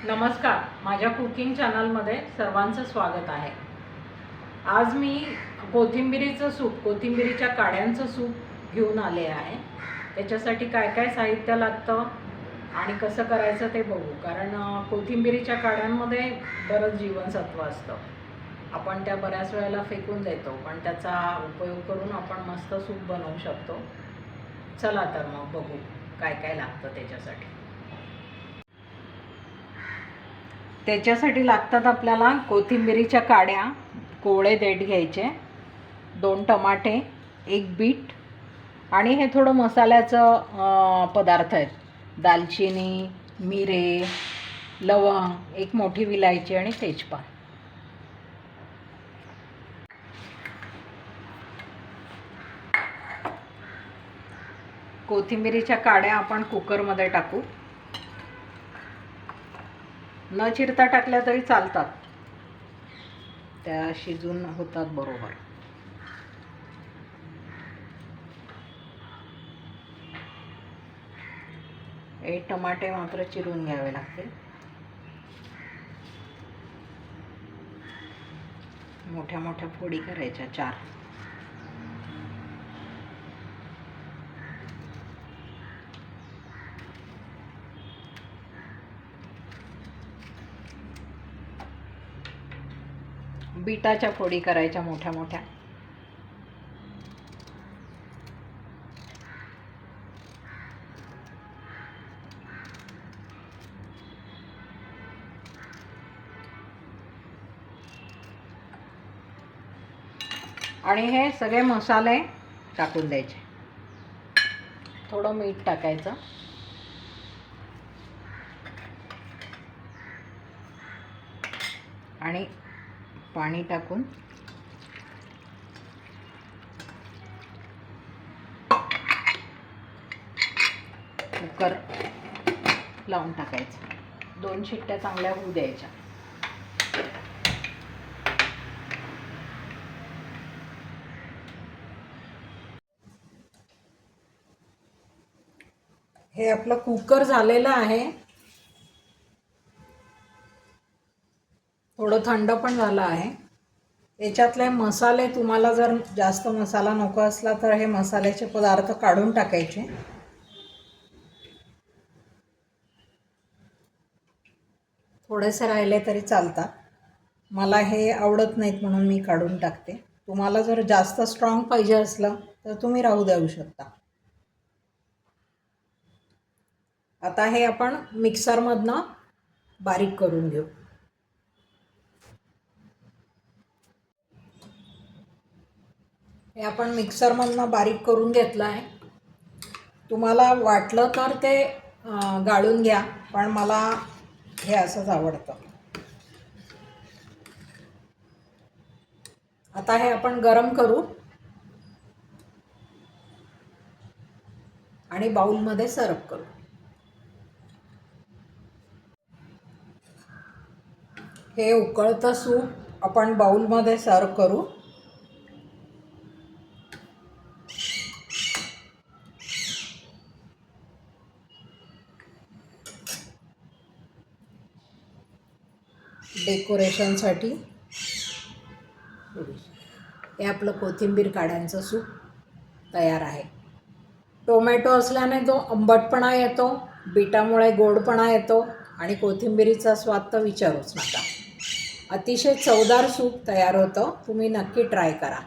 नमस्कार, माझ्या कुकिंग चॅनलमध्ये सर्वांचं स्वागत आहे. आज मी कोथिंबिरीचं सूप, कोथिंबिरीच्या काड्यांचं सूप घेऊन आले आहे. त्याच्यासाठी काय काय साहित्य लागतं आणि कसं करायचं ते बघू. कारण कोथिंबिरीच्या काड्यांमध्ये बरंच जीवनसत्व असतं. आपण त्या बऱ्याच वेळेला फेकून देतो, पण त्याचा उपयोग करून आपण मस्त सूप बनवू शकतो. चला तर मग बघू काय काय लागतं त्याच्यासाठी. त्याच्यासाठी लागतात आपल्याला कोथिंबिरीच्या काड्या, कोवळे देठ घ्यायचे, 2 टमाटे, 1 बीट आणि हे थोडं मसाल्याचं पदार्थ आहेत. दालचिनी, मिरे, लवंग, 1 मोठी विलायची आणि तेजपान. कोथिंबिरीच्या काड्या आपण कुकरमध्ये टाकू. न चिरता टाकल्या तरी चालतात, त्या शिजून होतात बरोबर. हे टमाटे मात्र चिरून घ्यावे लागतील. मोठ्या मोठ्या फोडी करायच्या 4. बीटाच्या फोडी करायच्या मोठ्या मोठ्या. आणि हे सगळे मसाले टाकून द्यायचे. थोडं मीठ टाकायचं आणि पाणी टाकून कुकर लावून टाकायचं. 2 शिट्ट्या चांगल्या होऊ द्यायच्या. हे आपलं कुकर झालेलं आहे. थोडं थंड पण झालं आहे. याच्यातले मसाले, तुम्हाला जर जास्त मसाला नको असला तर हे मसाल्याचे पदार्थ काढून टाकायचे. थोडेसे राहिले तरी चालतात. मला हे आवडत नाहीत म्हणून मी काढून टाकते. तुम्हाला जर जास्त स्ट्रॉंग पाहिजे असलं तर तुम्ही राहू देऊ शकता. आता हे आपण मिक्सरमधनं बारीक करून घेऊ. हे आपण मिक्सरमधनं बारीक करून घेतलं आहे. तुम्हाला वाटलं तर ते गाळून घ्या, पण मला हे असंच आवडतं. आता हे आपण गरम करू आणि बाउलमध्ये सर्व करू. हे उकळतं सूप आपण बाउलमध्ये सर्व करू. डेकोरेशनसाठी हे आपलं कोथिंबीर काड्यांचं सूप तयार आहे. टोमॅटो असल्याने तो आंबटपणा येतो, बीटामुळे गोडपणा येतो आणि कोथिंबीरीचा स्वाद तर विचारूच नका. अतिशय चवदार सूप तयार होतं. तुम्ही नक्की ट्राय करा.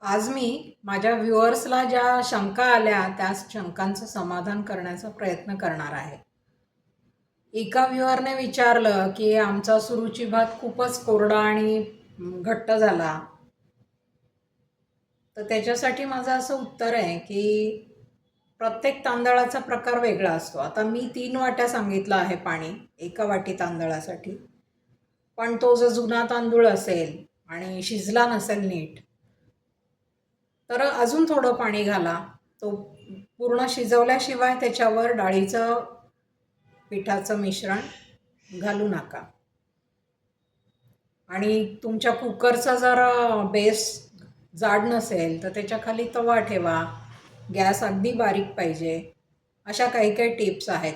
आज मी माझ्या व्ह्युअर्सला ज्या शंका आल्या त्या शंकांचं समाधान करण्याचा प्रयत्न करणार आहे. एका व्ह्युअरने विचारलं की आमचा सुरुची भात खूपच कोरडा आणि घट्ट झाला. तर त्याच्यासाठी माझं असं उत्तर आहे की प्रत्येक तांदळाचा प्रकार वेगळा असतो. आता मी 3 वाट्या सांगितलं आहे पाणी 1 वाटी तांदळासाठी. पण तो जर जुना तांदूळ असेल आणि शिजला नसेल नीट तर अजून थोडं पाणी घाला. तो पूर्ण शिजवल्याशिवाय त्याच्यावर डाळीचं पिठाचं मिश्रण घालू नका. आणि तुमच्या कुकरचा जर बेस जाड नसेल तर त्याच्या खाली तवा ठेवा, गॅस अगदी बारीक पाहिजे. अशा काही काही टिप्स आहेत.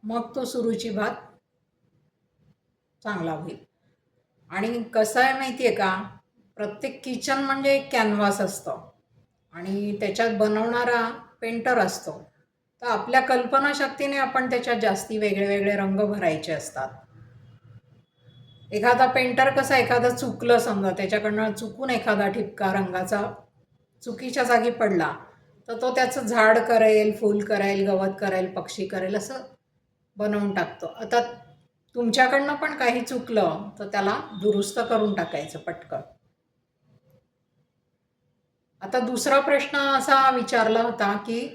मग तो सुरुची भात चांगला होईल. आणि कसं आहे माहिती आहे का, प्रत्येक किचन म्हणजे एक कॅनव्हास असतं आणि त्याच्यात बनवणारा पेंटर असतो. तर आपल्या कल्पनाशक्तीने आपण त्याच्यात जास्ती वेगळे वेगळे रंग भरायचे असतात. एखादा पेंटर कसा, एखादा चुकलं समजा, त्याच्याकडनं चुकून एखादा ठिपका रंगाचा चुकीच्या जागी पडला तर तो त्याचं झाड करेल, फूल करेल, गवत करेल, पक्षी करेल, असं बनवून टाकतो. आता तुमच्याकडनं पण काही चुकलं तर त्याला दुरुस्त करून टाकायचं पटकन. आता दुसरा प्रश्न असा विचारला होता की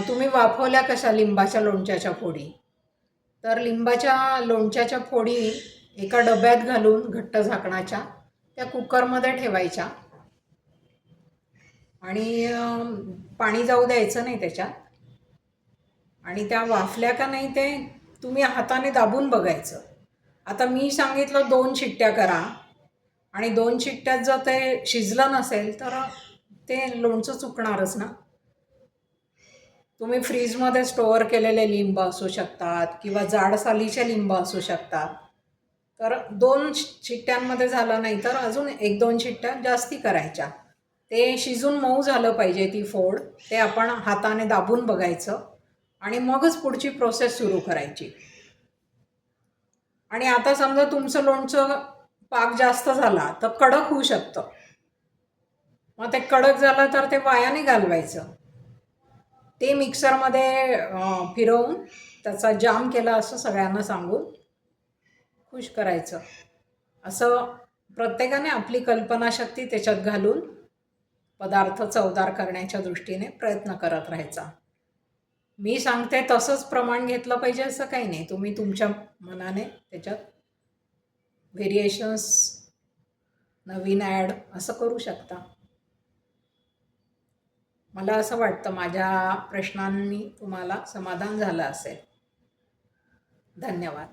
तुम्ही वाफवल्या कशा लिंबाच्या लोणच्याच्या फोडी. तर लिंबाच्या लोणच्याच्या फोडी एका डब्यात घालून घट्ट झाकणाच्या त्या कुकरमध्ये ठेवायच्या आणि पाणी जाऊ द्यायचं नाही त्याच्यात. आणि त्या वाफल्या का नाही ते तुम्ही हाताने दाबून बघायचं. आता मी सांगितलं 2 शिट्ट्या करा आणि 2 शिट्ट्यात जर ते शिजलं नसेल तर ते लोणचं चुकणारच ना. तुम्ही फ्रीजमध्ये स्टोअर केलेले लिंब असू शकतात किंवा जाड सालीचे लिंब असू शकतात. तर 2 शिट्ट्यांमध्ये झालं नाही तर अजून 1-2 शिट्ट्या जास्ती करायच्या. ते शिजून मऊ झालं पाहिजे ती फोड, ते आपण हाताने दाबून बघायचं आणि मगच पुढची प्रोसेस सुरू करायची. आणि आता समजा तुमचं लोणचं पाक जास्त झाला तर कडक होऊ शकतं. मग ते कडक झालं तर ते वाया नाही घालवायचं. ते मिक्सरमध्ये फिरवून त्याचा जाम केला असं सगळ्यांना सांगून खुश करायचं. असं प्रत्येकाने आपली कल्पनाशक्ती त्याच्यात घालून पदार्थ चवदार करण्याच्या दृष्टीने प्रयत्न करत राहायचा. मी सांगते तसंच प्रमाण घेतलं पाहिजे असं काही नाही. तुम्ही तुमच्या मनाने त्याच्यात व्हेरिएशन्स नवीन ॲड असं करू शकता. मला असं वाटतं माझ्या प्रश्नांनी तुम्हाला समाधान झालं असेल. धन्यवाद.